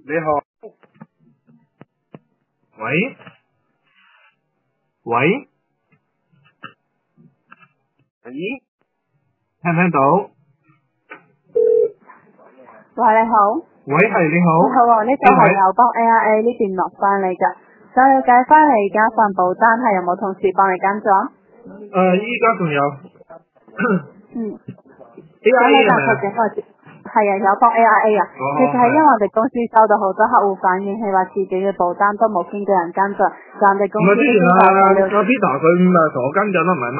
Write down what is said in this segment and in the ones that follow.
你好，喂，喂，咦，聽唔聽到？喂，你好。喂，係你好。你好啊，呢個係友邦 AIA 呢邊落翻嚟㗎。想了解翻你而家份保單係有冇同事幫你跟咗？依家仲有。AIA 係咪？係啊，友邦 AIA 啊。其實係因為我哋公司收到好多客戶反映，係話自己嘅保單都冇經過人跟進，但我哋公司唔係之前阿 Peter 佢咪同我跟進啦，唔係咩？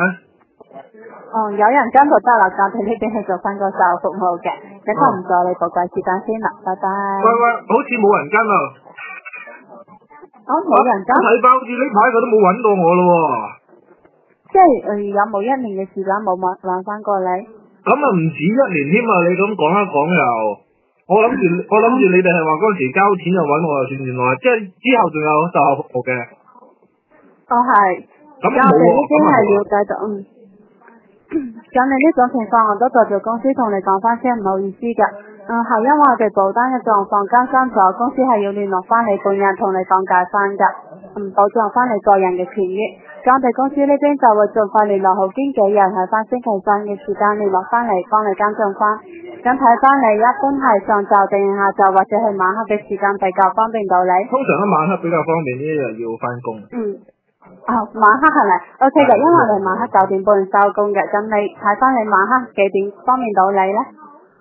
有人跟就得啦，但係呢邊係做翻個售後服務嘅，咁就唔阻你寶貴時間先啦，拜拜。喂，好似冇人跟啊！冇人跟？睇翻好似呢排佢都冇揾到我咯喎。即係有冇1年嘅時間冇揾翻過你？咁啊唔止1年添啊！你咁講一講又，我諗住你哋係話嗰陣時交錢就揾我就算，原來即係之後仲有售後服務嘅。係。咁冇喎。我哋呢邊係了解到，咁你呢種情況我都代表公司同你講翻先，唔好意思㗎。係因為我哋保單嘅狀況更新咗，公司係要聯絡翻你本人同你講解翻㗎，保障翻你個人嘅權益。咁我哋公司呢邊就會盡快聯絡好經紀人喺翻星期三嘅時間聯絡翻嚟幫你跟進翻。咁睇翻你一般係上晝定下晝或者係晚黑嘅時間比較方便到你？通常都晚黑比較方便，呢一日要翻工。晚黑係咪 ？OK 嘅，因為我哋晚黑9點半收工嘅，咁你睇翻你晚黑幾點方便到你呢？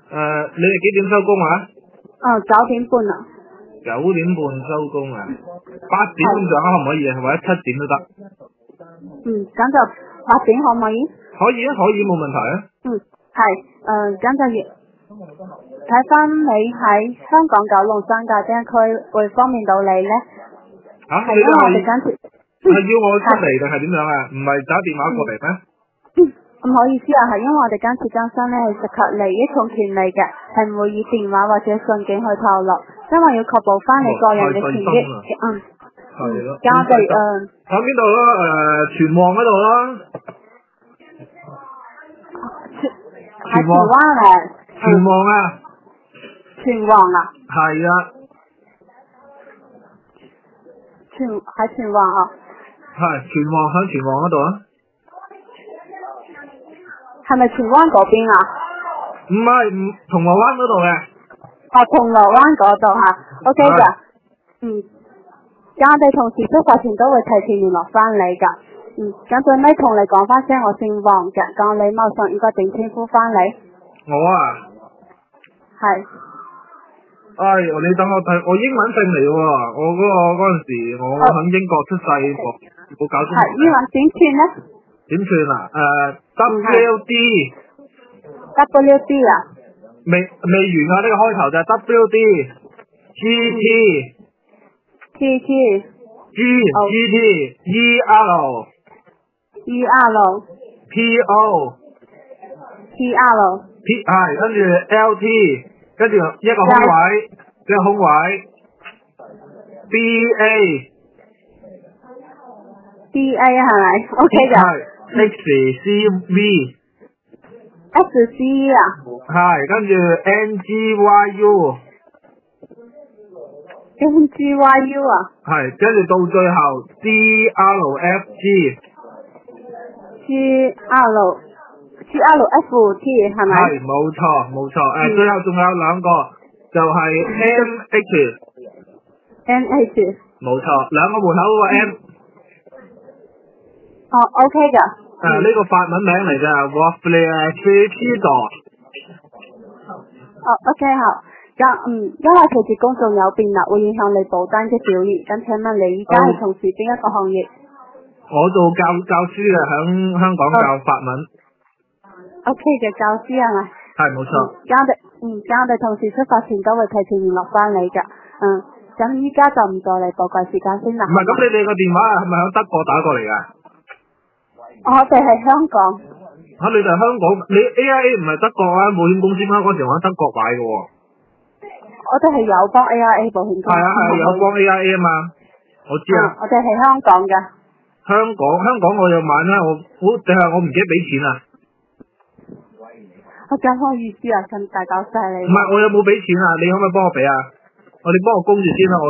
你哋幾點收工啊？9點半啊。9點半收工啊？8點咁上下可唔可以啊？或者7點都得。咁就8點可唔可以？可以啊，可以冇問題啊。係，咁就要睇翻你喺香港九龍三甲地區會方便到你呢？係因為我哋今次係要我出嚟定係點樣啊？唔係打電話過嚟咩？唔好意思啊，係因為我哋今次更新呢係涉及利益同權利嘅，係唔會以電話或者信件去透露，因為要確保翻你個人嘅權益。係咯。咁我哋喺邊度咯？荃灣嗰度咯。喺荃灣咧。荃灣啊。荃灣啊。係啊。喺荃灣啊。係荃灣，喺荃灣嗰度啊。係咪荃灣嗰邊啊？唔係，銅鑼灣嗰度嘅。銅鑼灣嗰度嚇 ，OK 㗎。咁我哋同事出發前都會提前聯絡翻你㗎。咁最尾同你講翻聲，我姓黃嘅，咁你馬上應該點稱呼翻你？我啊。係。你等我睇，我英文姓嚟喎，我嗰陣時我喺英國出世，冇搞中文。係英文點串呢？點串啊？WD。WD 啊？未完啊！呢個開頭就係 WD。GT。GT。GT。ER。PO。係，跟住 LT。跟住一個空位，一個空位 ，BA 係咪 ？OK 㗎。係 XCV。XC 啊。係，跟住 NGYU。NGYU 啊。係，跟住到最後 GRFT。GRFT 係咪？係，冇錯。最後仲有2個，就係 MH。冇錯，2個門口嗰個 M。OK 㗎。呢個法文名嚟㗎 ，Waflechido。OK 好。因為隨住公眾有變啦，會影響你保單嘅表現。咁請問你依家係從事邊一個行業？我做教書嘅，喺香港教法文。OK 嘅教師係咪？係冇錯。我哋同事出發前都會提前聯絡翻你㗎。咁依家就唔阻你寶貴時間先啦。唔係，咁你哋個電話係咪喺德國打過嚟㗎？我哋係香港。你哋香港，你 AIA 唔係德國啊？保險公司嗰陣時我喺德國買嘅喎。我哋係友邦 AIA 保險公司。係友邦 AIA 啊嘛，我知啊。我哋係香港㗎。香港我有買啦，定係我唔記得俾錢啊？我真唔好意思啊，咁大搞晒你。唔係，我有冇俾錢啊？你可唔可以幫我俾啊？你幫我供住先啦，我